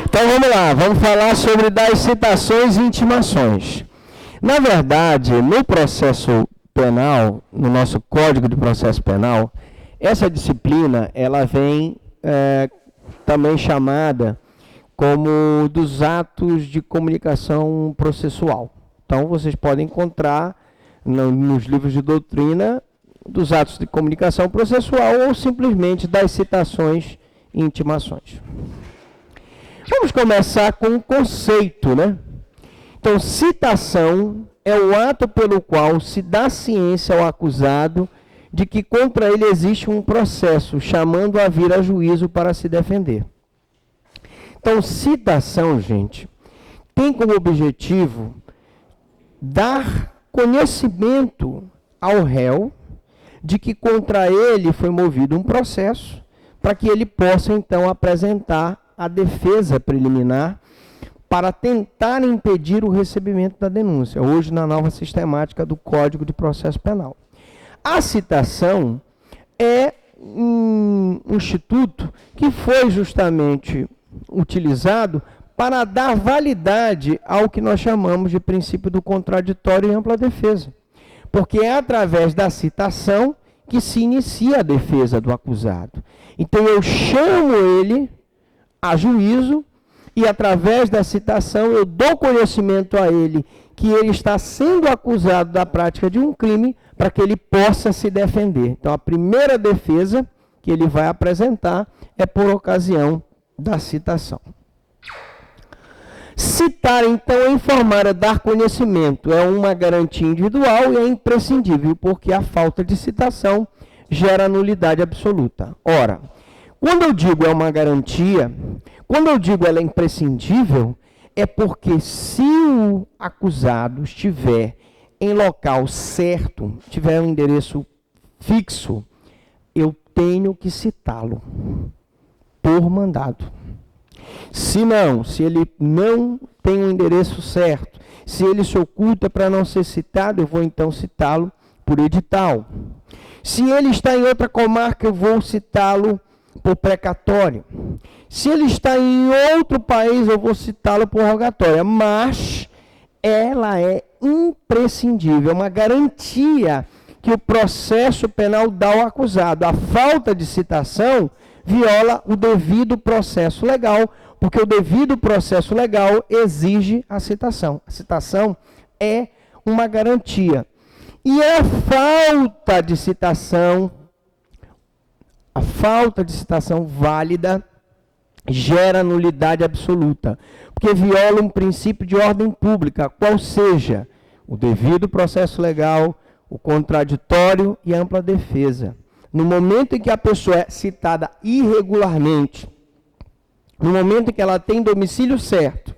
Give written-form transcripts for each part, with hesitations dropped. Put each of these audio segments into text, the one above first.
Então vamos lá, vamos falar sobre das citações e intimações. Na verdade, no processo penal, no nosso Código de Processo Penal, essa disciplina ela vem também chamada como dos atos de comunicação processual. Então vocês podem encontrar nos livros de doutrina dos atos de comunicação processual ou simplesmente das citações e intimações. Vamos começar com um conceito, né? Então, citação é o ato pelo qual se dá ciência ao acusado de que contra ele existe um processo, chamando a vir a juízo para se defender. Então, citação, gente, tem como objetivo dar conhecimento ao réu de que contra ele foi movido um processo, para que ele possa, então, apresentar a defesa preliminar para tentar impedir o recebimento da denúncia, hoje na nova sistemática do Código de Processo Penal. A citação é um instituto que foi justamente utilizado para dar validade ao que nós chamamos de princípio do contraditório e ampla defesa. Porque é através da citação que se inicia a defesa do acusado. Então eu chamo ele a juízo e através da citação eu dou conhecimento a ele que ele está sendo acusado da prática de um crime para que ele possa se defender. Então a primeira defesa que ele vai apresentar é por ocasião da citação. Citar, então, é informar, é dar conhecimento, é uma garantia individual e é imprescindível, porque a falta de citação gera nulidade absoluta. Ora, quando eu digo é uma garantia, quando eu digo ela é imprescindível, é porque se o acusado estiver em local certo, tiver um endereço fixo, eu tenho que citá-lo por mandado. Se não, se ele não tem um endereço certo, se ele se oculta para não ser citado, eu vou então citá-lo por edital. Se ele está em outra comarca, eu vou citá-lo por precatório. Se ele está em outro país, eu vou citá-lo por rogatória. Mas ela é imprescindível, é uma garantia que o processo penal dá ao acusado. A falta de citação viola o devido processo legal, porque o devido processo legal exige a citação. A citação é uma garantia. E a falta de citação válida gera nulidade absoluta, porque viola um princípio de ordem pública, qual seja o devido processo legal, o contraditório e a ampla defesa. No momento em que a pessoa é citada irregularmente, no momento em que ela tem domicílio certo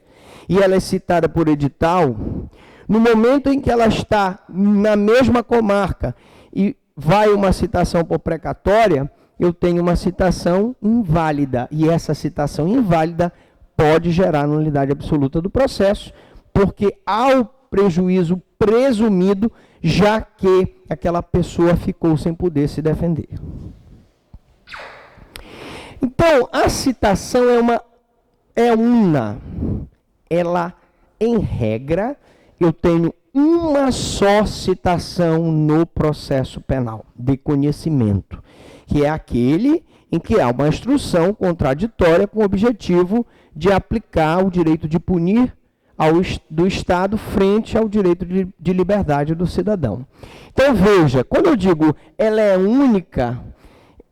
e ela é citada por edital, no momento em que ela está na mesma comarca e vai uma citação por precatória, eu tenho uma citação inválida. E essa citação inválida pode gerar nulidade absoluta do processo, porque há o prejuízo presumido, já que aquela pessoa ficou sem poder se defender. Então, a citação ela, em regra, eu tenho uma só citação no processo penal, de conhecimento, que é aquele em que há uma instrução contraditória com o objetivo de aplicar o direito de punir do Estado frente ao direito de liberdade do cidadão. Então, veja, quando eu digo ela é única,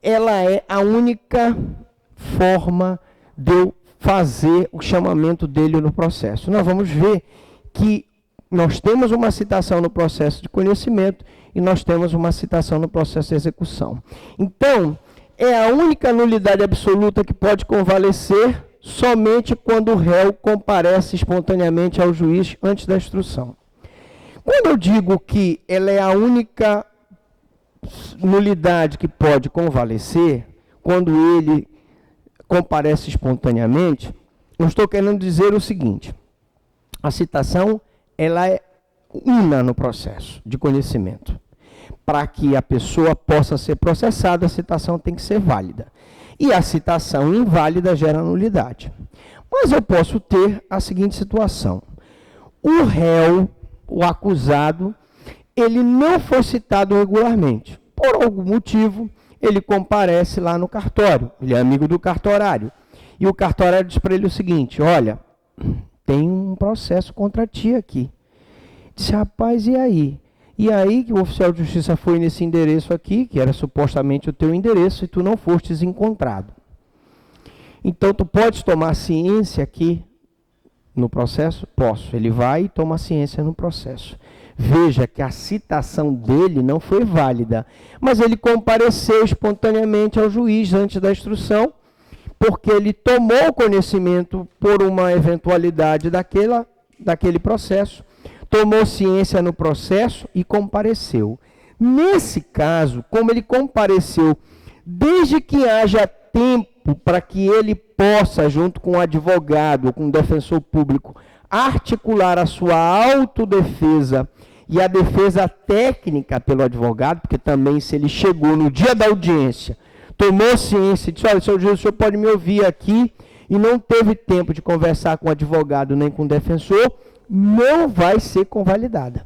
ela é a única forma de eu fazer o chamamento dele no processo. Nós vamos ver que nós temos uma citação no processo de conhecimento e nós temos uma citação no processo de execução. Então, é a única nulidade absoluta que pode convalescer somente quando o réu comparece espontaneamente ao juiz antes da instrução. Quando eu digo que ela é a única nulidade que pode convalescer, quando ele comparece espontaneamente, eu estou querendo dizer o seguinte: a citação ela é una no processo de conhecimento. Para que a pessoa possa ser processada, a citação tem que ser válida. E a citação inválida gera nulidade. Mas eu posso ter a seguinte situação: o réu, o acusado, ele não foi citado regularmente. Por algum motivo, ele comparece lá no cartório, ele é amigo do cartorário. E o cartorário diz para ele o seguinte: olha, tem um processo contra ti aqui. Disse: rapaz, e aí? E aí que o oficial de justiça foi nesse endereço aqui, que era supostamente o teu endereço, e tu não fostes encontrado. Então, tu podes tomar ciência aqui no processo? Posso. Ele vai e toma ciência no processo. Veja que a citação dele não foi válida, mas ele compareceu espontaneamente ao juiz antes da instrução, porque ele tomou conhecimento por uma eventualidade daquele processo, tomou ciência no processo e compareceu. Nesse caso, como ele compareceu, desde que haja tempo para que ele possa, junto com o advogado, com o defensor público, articular a sua autodefesa e a defesa técnica pelo advogado, porque também se ele chegou no dia da audiência, tomou ciência e disse: olha, seu juiz, o senhor pode me ouvir aqui, e não teve tempo de conversar com o advogado nem com o defensor, não vai ser convalidada.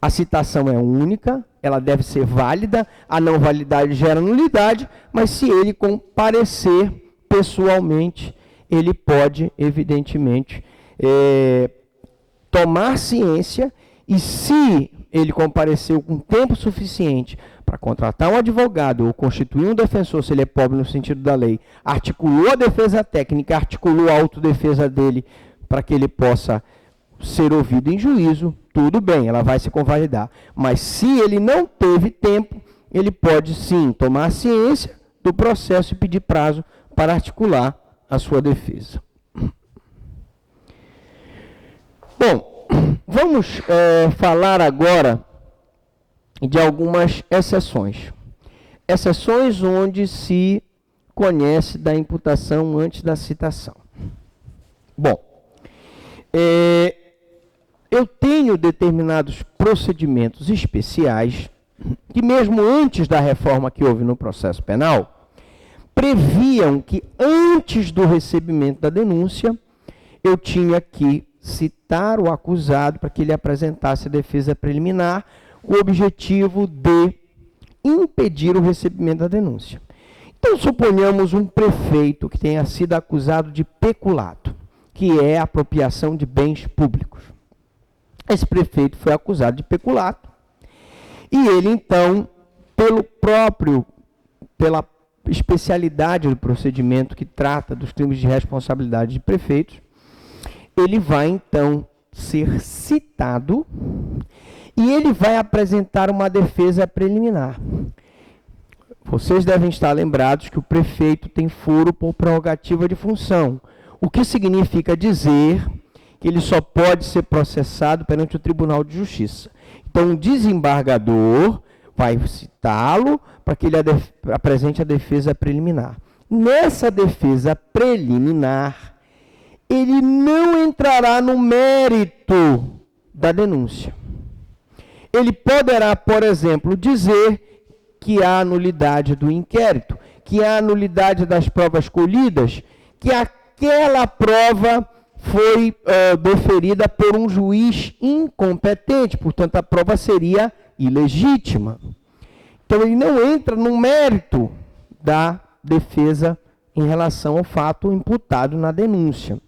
A citação é única, ela deve ser válida, a não validade gera nulidade, mas se ele comparecer pessoalmente, ele pode, evidentemente, tomar ciência, e se ele compareceu com tempo suficiente para contratar um advogado ou constituir um defensor, se ele é pobre no sentido da lei, articulou a defesa técnica, articulou a autodefesa dele para que ele possa ser ouvido em juízo, tudo bem, ela vai se convalidar. Mas se ele não teve tempo, ele pode sim tomar ciência do processo e pedir prazo para articular a sua defesa. Bom, vamos falar agora de algumas exceções. Exceções onde se conhece da imputação antes da citação. Bom, eu tenho determinados procedimentos especiais que, mesmo antes da reforma que houve no processo penal, previam que antes do recebimento da denúncia, eu tinha que citar o acusado para que ele apresentasse a defesa preliminar, com o objetivo de impedir o recebimento da denúncia. Então, suponhamos um prefeito que tenha sido acusado de peculato, que é a apropriação de bens públicos. Esse prefeito foi acusado de peculato, e ele, então, pela especialidade do procedimento que trata dos crimes de responsabilidade de prefeitos, ele vai, então, ser citado e ele vai apresentar uma defesa preliminar. Vocês devem estar lembrados que o prefeito tem foro por prerrogativa de função, o que significa dizer que ele só pode ser processado perante o Tribunal de Justiça. Então, o desembargador vai citá-lo para que ele apresente a defesa preliminar. Nessa defesa preliminar, ele não entrará no mérito da denúncia. Ele poderá, por exemplo, dizer que há nulidade do inquérito, que há nulidade das provas colhidas, que aquela prova foi deferida por um juiz incompetente, portanto, a prova seria ilegítima. Então, ele não entra no mérito da defesa em relação ao fato imputado na denúncia.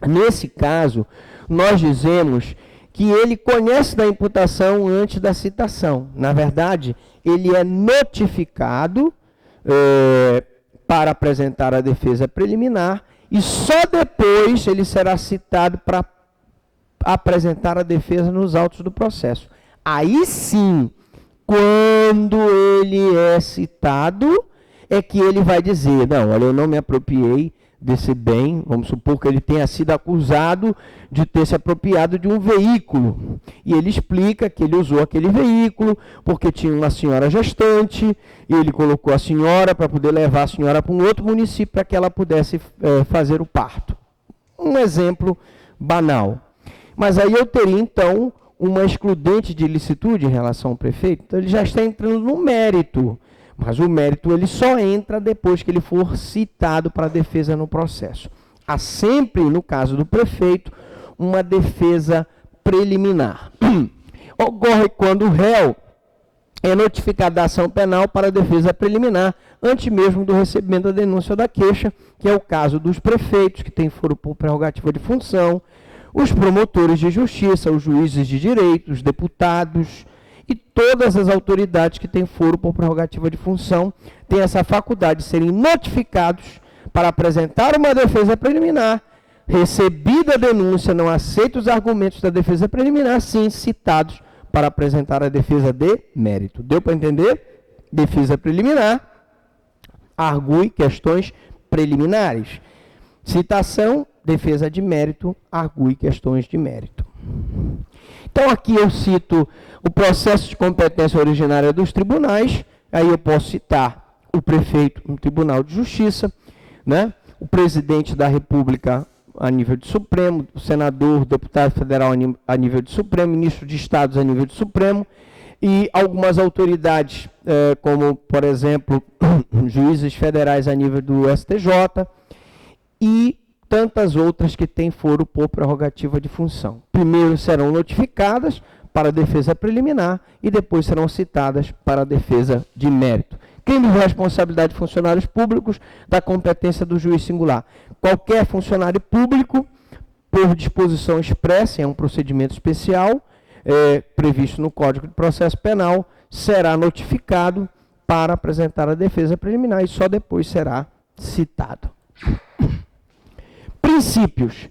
Nesse caso, nós dizemos que ele conhece da imputação antes da citação. Na verdade, ele é notificado para apresentar a defesa preliminar, e só depois ele será citado para apresentar a defesa nos autos do processo. Aí sim, quando ele é citado, é que ele vai dizer: não, olha, eu não me apropriei desse bem. Vamos supor que ele tenha sido acusado de ter se apropriado de um veículo. E ele explica que ele usou aquele veículo porque tinha uma senhora gestante, e ele colocou a senhora para poder levar a senhora para um outro município para que ela pudesse fazer o parto. Um exemplo banal. Mas aí eu teria, então, uma excludente de ilicitude em relação ao prefeito. Então, ele já está entrando no mérito. Mas o mérito ele só entra depois que ele for citado para a defesa no processo. Há sempre, no caso do prefeito, uma defesa preliminar. Ocorre quando o réu é notificado da ação penal para a defesa preliminar, antes mesmo do recebimento da denúncia ou da queixa, que é o caso dos prefeitos, que têm foro por prerrogativa de função, os promotores de justiça, os juízes de direito, os deputados, e todas as autoridades que têm foro por prerrogativa de função têm essa faculdade de serem notificados para apresentar uma defesa preliminar, recebida a denúncia, não aceita os argumentos da defesa preliminar, sim citados para apresentar a defesa de mérito. Deu para entender? Defesa preliminar, argue questões preliminares. Citação, defesa de mérito, argue questões de mérito. Então, aqui eu cito o processo de competência originária dos tribunais, aí eu posso citar o prefeito no Tribunal de Justiça, né? O presidente da República a nível de Supremo, o senador, o deputado federal a nível de Supremo, ministro de Estados a nível de Supremo, e algumas autoridades, como, por exemplo, juízes federais a nível do STJ, e tantas outras que têm foro por prerrogativa de função. Primeiro serão notificadas para a defesa preliminar e depois serão citadas para a defesa de mérito. Crime de responsabilidade de funcionários públicos da competência do juiz singular. Qualquer funcionário público, por disposição expressa, é um procedimento especial, previsto no Código de Processo Penal, será notificado para apresentar a defesa preliminar e só depois será citado. Princípios.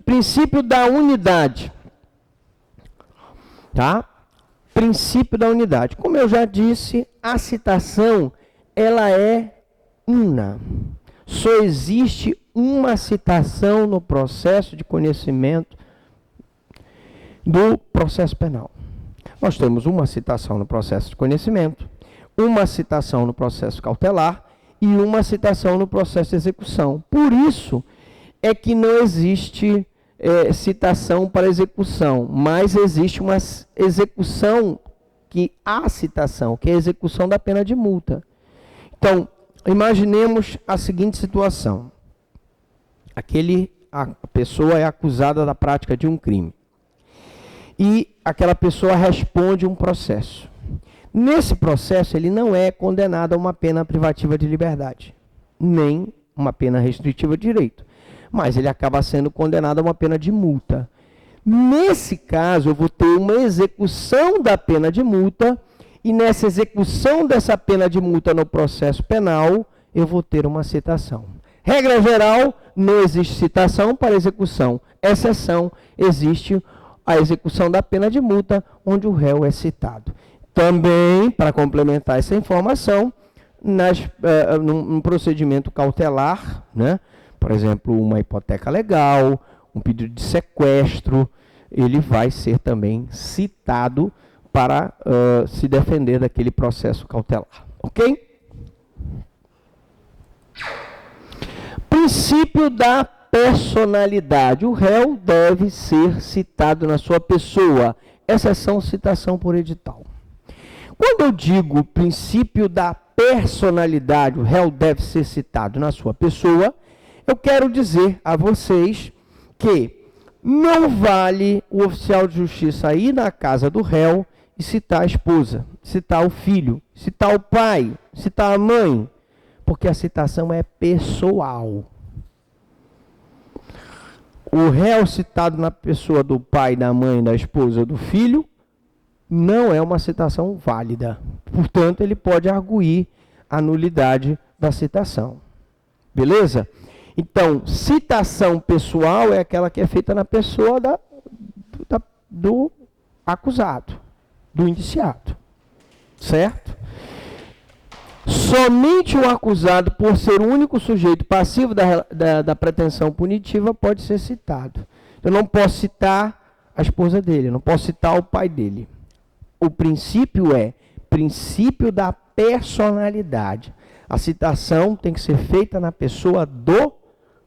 Princípio da unidade. Tá? Princípio da unidade. Como eu já disse, a citação, ela é una. Só existe uma citação no processo de conhecimento do processo penal. Nós temos uma citação no processo de conhecimento, uma citação no processo cautelar e uma citação no processo de execução. Por isso é que não existe citação para execução, mas existe uma execução que há citação, que é a execução da pena de multa. Então, imaginemos a seguinte situação. A pessoa é acusada da prática de um crime. E aquela pessoa responde um processo. Nesse processo, ele não é condenado a uma pena privativa de liberdade, nem uma pena restritiva de direito, mas ele acaba sendo condenado a uma pena de multa. Nesse caso, eu vou ter uma execução da pena de multa, e nessa execução dessa pena de multa no processo penal, eu vou ter uma citação. Regra geral, não existe citação para execução. Exceção, existe a execução da pena de multa, onde o réu é citado. Também, para complementar essa informação, num procedimento cautelar, né? Por exemplo, uma hipoteca legal, um pedido de sequestro, ele vai ser também citado para se defender daquele processo cautelar. Ok? Princípio da personalidade. O réu deve ser citado na sua pessoa, exceção citação por edital. Quando eu digo princípio da personalidade, o réu deve ser citado na sua pessoa, eu quero dizer a vocês que não vale o oficial de justiça ir na casa do réu e citar a esposa, citar o filho, citar o pai, citar a mãe, porque a citação é pessoal. O réu citado na pessoa do pai, da mãe, da esposa, do filho, não é uma citação válida. Portanto, ele pode arguir a nulidade da citação. Beleza? Então, citação pessoal é aquela que é feita na pessoa do acusado, do indiciado. Certo? somente o acusado, por ser o único sujeito passivo da pretensão punitiva, pode ser citado. Eu não posso citar a esposa dele, não posso citar o pai dele. O princípio é princípio da personalidade. A citação tem que ser feita na pessoa do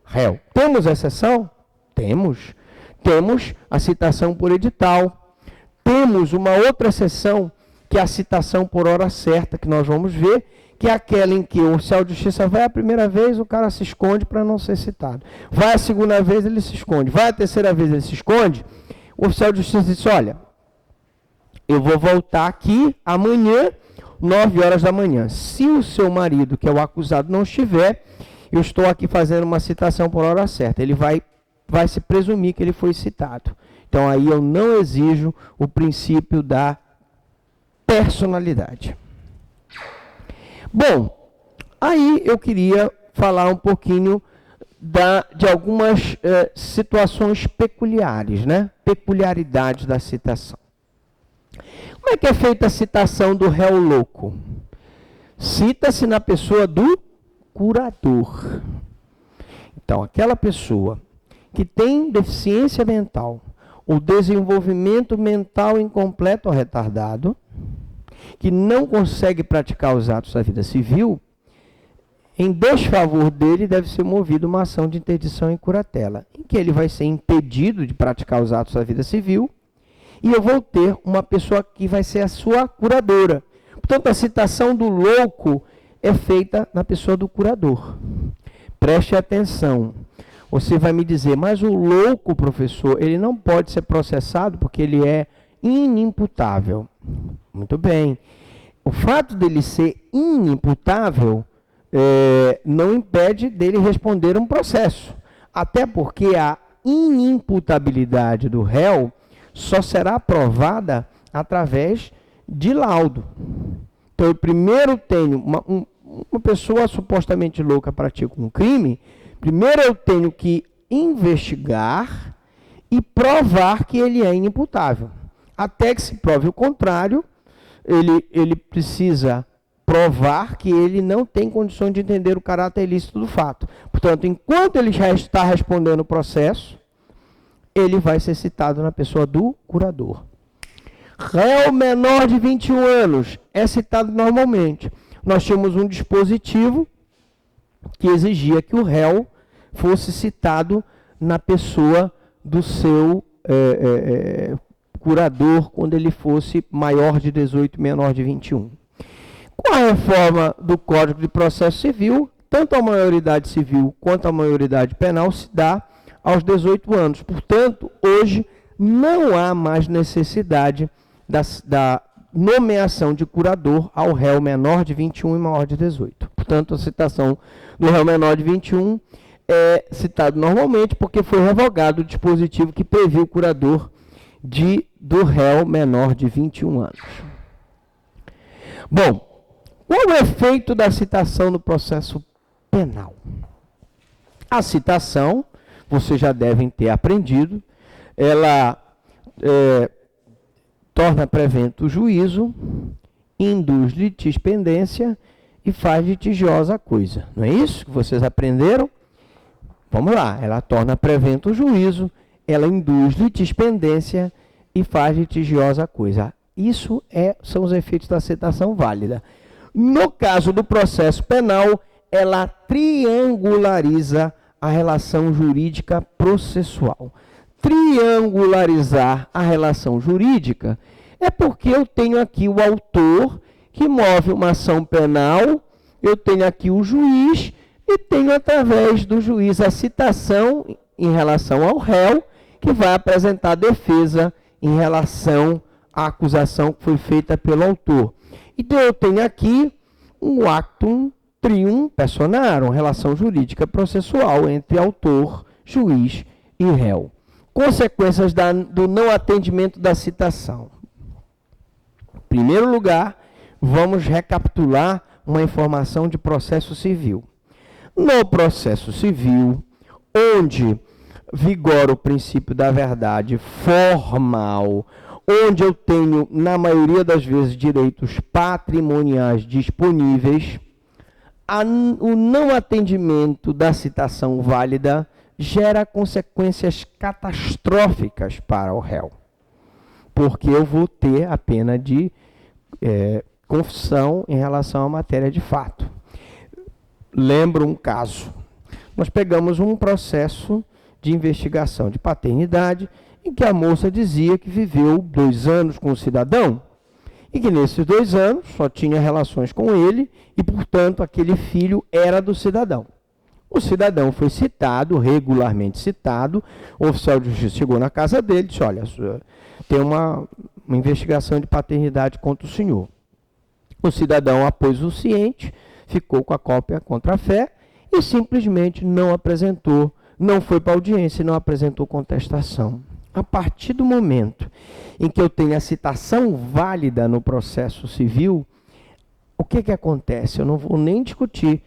réu. Temos exceção? Temos. Temos a citação por edital. Temos uma outra exceção, que é a citação por hora certa, que nós vamos ver, que é aquela em que o oficial de justiça vai a primeira vez, o cara se esconde para não ser citado. Vai a segunda vez, ele se esconde. Vai a terceira vez, ele se esconde. O oficial de justiça diz, olha, eu vou voltar aqui amanhã, 9 horas da manhã. Se o seu marido, que é o acusado, não estiver, eu estou aqui fazendo uma citação por hora certa. Ele vai se presumir que ele foi citado. Então, aí eu não exijo o princípio da personalidade. Bom, aí eu queria falar um pouquinho de algumas situações peculiares, né? Peculiaridades da citação. Como é que é feita a citação do réu louco? Cita-se na pessoa do curador. Então, aquela pessoa que tem deficiência mental ou desenvolvimento mental incompleto ou retardado, que não consegue praticar os atos da vida civil, em desfavor dele deve ser movida uma ação de interdição em curatela, em que ele vai ser impedido de praticar os atos da vida civil, e eu vou ter uma pessoa que vai ser a sua curadora. Portanto, a citação do louco é feita na pessoa do curador. Preste atenção. Você vai me dizer, mas o louco, professor, ele não pode ser processado porque ele é inimputável. Muito bem. O fato dele ser inimputável não impede dele responder um processo. Até porque a inimputabilidade do réu só será provada através de laudo. Então, eu primeiro tenho uma pessoa supostamente louca pratica um crime, primeiro eu tenho que investigar e provar que ele é inimputável. Até que se prove o contrário, ele precisa provar que ele não tem condições de entender o caráter ilícito do fato. Portanto, enquanto ele já está respondendo o processo, ele vai ser citado na pessoa do curador. Réu menor de 21 anos é citado normalmente. Nós tínhamos um dispositivo que exigia que o réu fosse citado na pessoa do seu curador quando ele fosse maior de 18 e menor de 21. Com a reforma do Código de Processo Civil, tanto a maioridade civil quanto a maioridade penal se dá aos 18 anos. Portanto, hoje não há mais necessidade da nomeação de curador ao réu menor de 21 e maior de 18. Portanto, a citação do réu menor de 21 é citado normalmente porque foi revogado o dispositivo que previa o curador do réu menor de 21 anos. Bom, qual é o efeito da citação no processo penal? A citação, vocês já devem ter aprendido, ela torna prevento o juízo, induz litispendência e faz litigiosa a coisa. Não é isso que vocês aprenderam? Vamos lá, ela torna prevento o juízo, ela induz litispendência e faz litigiosa a coisa. Isso são os efeitos da citação válida. No caso do processo penal, ela triangulariza a relação jurídica processual. Triangularizar a relação jurídica é porque eu tenho aqui o autor que move uma ação penal, eu tenho aqui o juiz e tenho através do juiz a citação em relação ao réu que vai apresentar a defesa em relação à acusação que foi feita pelo autor. Então eu tenho aqui um actum trium personarum, relação jurídica processual entre autor, juiz e réu. Consequências do não atendimento da citação. Em primeiro lugar, vamos recapitular uma informação de processo civil. No processo civil, onde vigora o princípio da verdade formal, onde eu tenho, na maioria das vezes, direitos patrimoniais disponíveis, o não atendimento da citação válida gera consequências catastróficas para o réu, porque eu vou ter a pena de confissão em relação à matéria de fato. Lembro um caso. Nós pegamos um processo de investigação de paternidade em que a moça dizia que viveu 2 anos com o cidadão e que nesses 2 anos só tinha relações com ele e, portanto, aquele filho era do cidadão. O cidadão foi citado, regularmente citado, o oficial de justiça chegou na casa dele e disse: olha, tem uma investigação de paternidade contra o senhor. O cidadão apôs o ciente, ficou com a cópia contra a fé e simplesmente não apresentou, não foi para a audiência e não apresentou contestação. A partir do momento em que eu tenho a citação válida no processo civil, o que acontece? Eu não vou nem discutir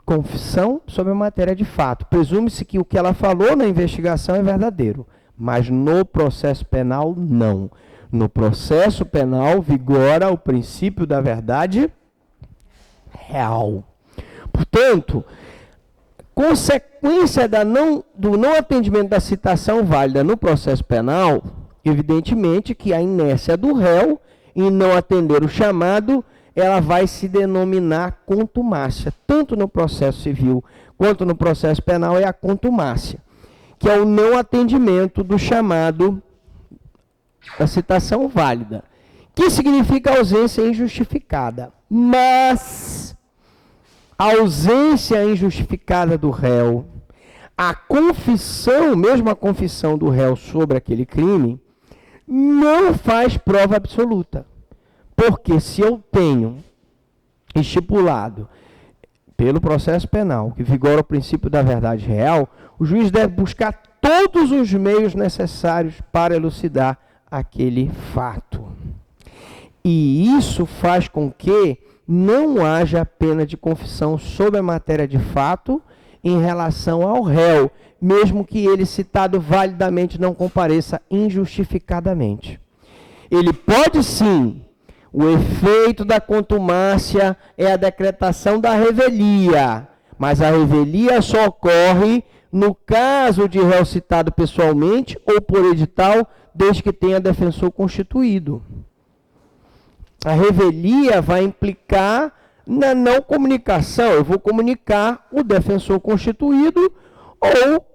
confissão sobre a matéria de fato. Presume-se que o que ela falou na investigação é verdadeiro, mas no processo penal, não. No processo penal, vigora o princípio da verdade real. Portanto, consequência do não atendimento da citação válida no processo penal, evidentemente que a inércia do réu em não atender o chamado, ela vai se denominar contumácia. Tanto no processo civil quanto no processo penal é a contumácia, que é o não atendimento do chamado da citação válida, que significa ausência injustificada. Mas a ausência injustificada do réu, a confissão, mesmo a confissão do réu sobre aquele crime, não faz prova absoluta. Porque se eu tenho estipulado pelo processo penal que vigora o princípio da verdade real, o juiz deve buscar todos os meios necessários para elucidar aquele fato. E isso faz com que não haja pena de confissão sobre a matéria de fato em relação ao réu, mesmo que ele, citado validamente, não compareça injustificadamente. Ele pode sim. O efeito da contumácia é a decretação da revelia, mas a revelia só ocorre no caso de réu citado pessoalmente ou por edital, desde que tenha defensor constituído. A revelia vai implicar na não comunicação. Eu vou comunicar o defensor constituído ou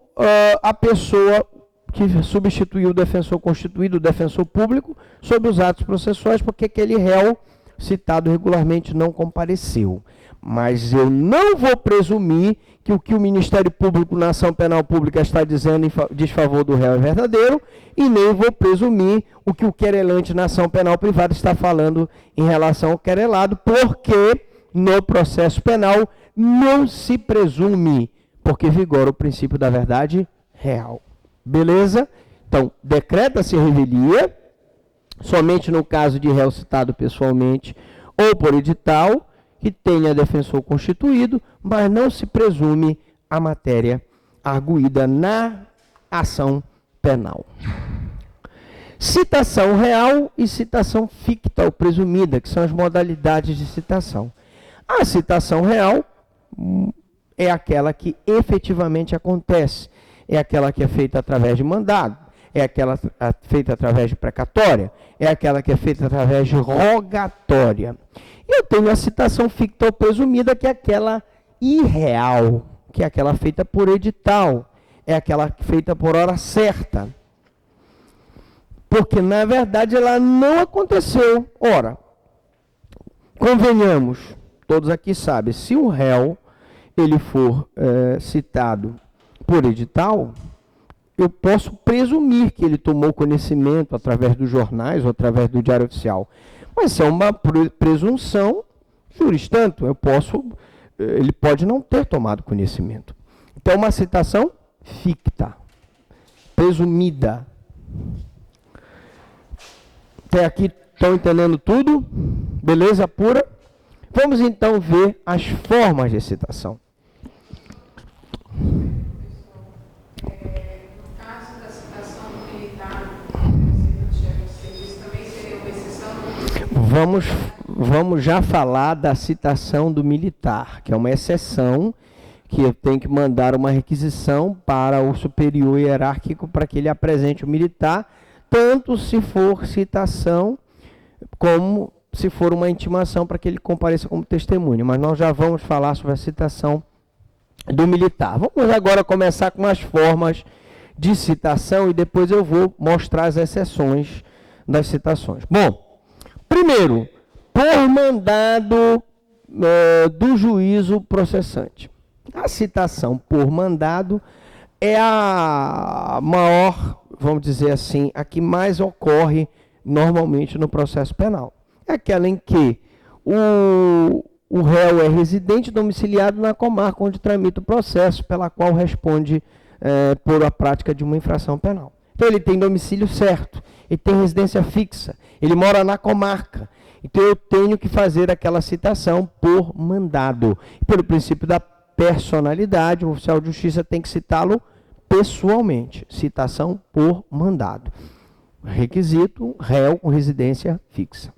a pessoa que substituiu o defensor constituído, o defensor público, sobre os atos processuais, porque aquele réu citado regularmente não compareceu. Mas eu não vou presumir que o que o Ministério Público na ação penal pública está dizendo em desfavor do réu é verdadeiro, e nem vou presumir o que o querelante na ação penal privada está falando em relação ao querelado, porque no processo penal não se presume, porque vigora o princípio da verdade real. Beleza? Então, decreta-se revelia, somente no caso de réu citado pessoalmente ou por edital, que tenha defensor constituído, mas não se presume a matéria arguída na ação penal. Citação real e citação ficta ou presumida, que são as modalidades de citação. A citação real é aquela que efetivamente acontece, é aquela que é feita através de mandado, é aquela feita através de precatória, é aquela que é feita através de rogatória. E eu tenho a citação ficta ou presumida, que é aquela irreal, que é aquela feita por edital, é aquela feita por hora certa. Porque, na verdade, ela não aconteceu. Ora, convenhamos, todos aqui sabem, se o réu ele for citado por edital, eu posso presumir que ele tomou conhecimento através dos jornais ou através do Diário Oficial. Mas é uma presunção juris tanto, ele pode não ter tomado conhecimento. Então, uma citação ficta, presumida. Até aqui estão entendendo tudo? Beleza pura? Vamos então ver as formas de citação. vamos já falar da citação do militar, que é uma exceção, que eu tenho que mandar uma requisição para o superior hierárquico para que ele apresente o militar, tanto se for citação, como se for uma intimação para que ele compareça como testemunha. Mas nós já vamos falar sobre a citação do militar. Vamos agora começar com as formas de citação e depois eu vou mostrar as exceções das citações. Bom, primeiro, por mandado do juízo processante. A citação por mandado é a maior, vamos dizer assim, a que mais ocorre normalmente no processo penal. É aquela em que o réu é residente domiciliado na comarca onde tramita o processo, pela qual responde por a prática de uma infração penal. Então ele tem domicílio certo, ele tem residência fixa, ele mora na comarca. Então eu tenho que fazer aquela citação por mandado. Pelo princípio da personalidade, o oficial de justiça tem que citá-lo pessoalmente. Citação por mandado. Requisito, réu com residência fixa.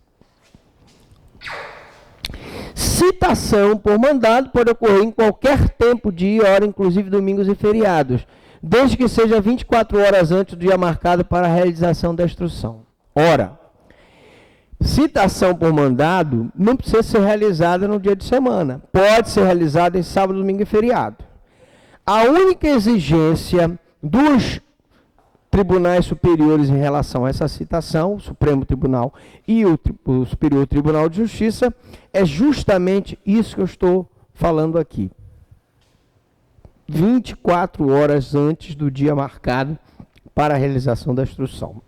Citação por mandado pode ocorrer em qualquer tempo, dia e hora, inclusive domingos e feriados, desde que seja 24 horas antes do dia marcado para a realização da instrução. Ora, citação por mandado não precisa ser realizada no dia de semana. Pode ser realizada em sábado, domingo e feriado. A única exigência dos tribunais superiores em relação a essa citação, o Supremo Tribunal e o Superior Tribunal de Justiça, é justamente isso que eu estou falando aqui. 24 horas antes do dia marcado para a realização da instrução.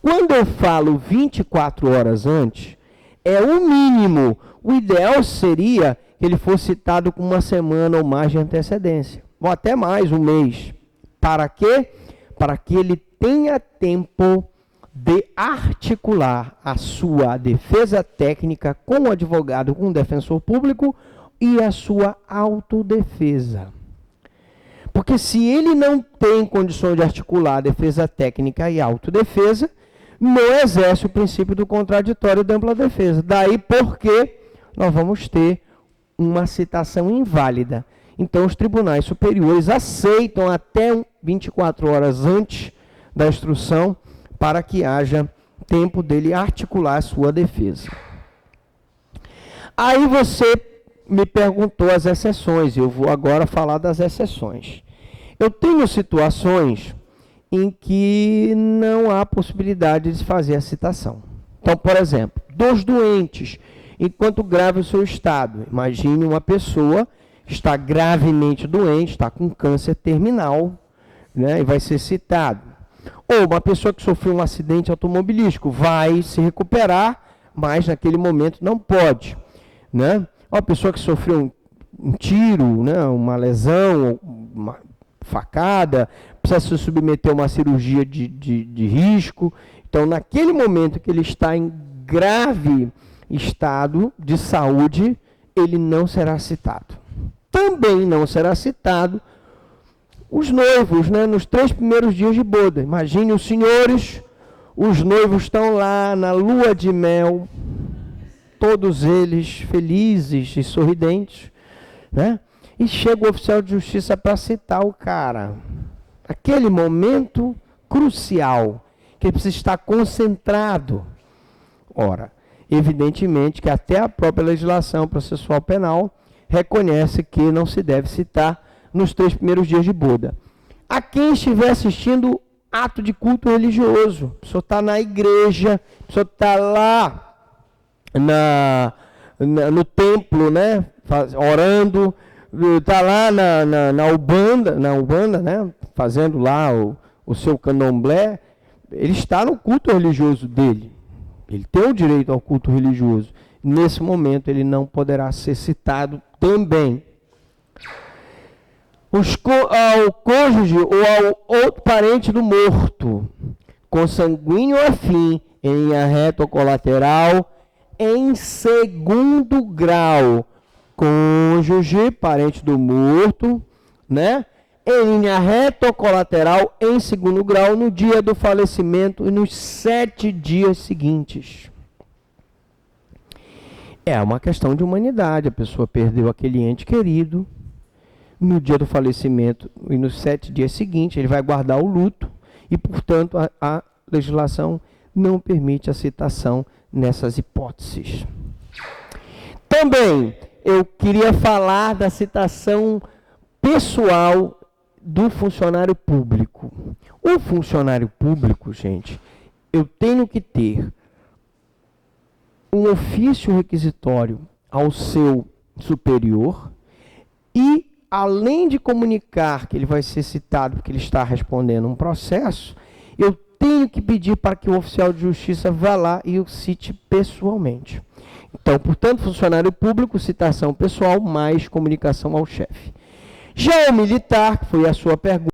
Quando eu falo 24 horas antes, é o mínimo. O ideal seria que ele fosse citado com uma semana ou mais de antecedência, ou até mais, um mês. Para quê? Para que ele tenha tempo de articular a sua defesa técnica com o advogado, com o defensor público e a sua autodefesa. Porque se ele não tem condições de articular a defesa técnica e a autodefesa, não exerce o princípio do contraditório e da ampla defesa. Daí porque nós vamos ter uma citação inválida. Então, os tribunais superiores aceitam até 24 horas antes da instrução para que haja tempo dele articular a sua defesa. Aí você me perguntou as exceções, eu vou agora falar das exceções. Eu tenho situações em que não há possibilidade de se fazer a citação. Então, por exemplo, dos doentes, enquanto grave o seu estado. Imagine uma pessoa que está gravemente doente, está com câncer terminal, né, e vai ser citado. Ou uma pessoa que sofreu um acidente automobilístico, vai se recuperar, mas naquele momento não pode. Né? Uma pessoa que sofreu um tiro, né, uma lesão, uma facada, precisa se submeter a uma cirurgia de risco. Então, naquele momento que ele está em grave estado de saúde, ele não será citado. Também não será citado os noivos, né, nos 3 primeiros dias de boda. Imagine os senhores, os noivos estão lá na lua de mel, todos eles felizes e sorridentes, né? E chega o oficial de justiça para citar o cara. Aquele momento crucial, que ele precisa estar concentrado. Ora, evidentemente que até a própria legislação processual penal reconhece que não se deve citar nos 3 primeiros dias de boda. A quem estiver assistindo ato de culto religioso, a pessoa está na igreja, a pessoa está lá no templo, né, orando, está lá na Ubanda, né, fazendo lá o seu candomblé, ele está no culto religioso dele. Ele tem o direito ao culto religioso. Nesse momento, ele não poderá ser citado também. Ao cônjuge ou ao outro parente do morto, consanguíneo ou afim, em linha reta ou colateral, em segundo grau. Cônjuge, parente do morto, né? Em linha reta ou colateral, em segundo grau, no dia do falecimento e nos 7 dias seguintes. É uma questão de humanidade. A pessoa perdeu aquele ente querido. No dia do falecimento e nos 7 dias seguintes, ele vai guardar o luto e, portanto, a legislação não permite a citação nessas hipóteses. Também, eu queria falar da citação pessoal do funcionário público. O funcionário público, gente, eu tenho que ter um ofício requisitório ao seu superior e, além de comunicar que ele vai ser citado porque ele está respondendo um processo, eu tenho que pedir para que o oficial de justiça vá lá e o cite pessoalmente. Então, portanto, funcionário público, citação pessoal, mais comunicação ao chefe. Já o militar, que foi a sua pergunta,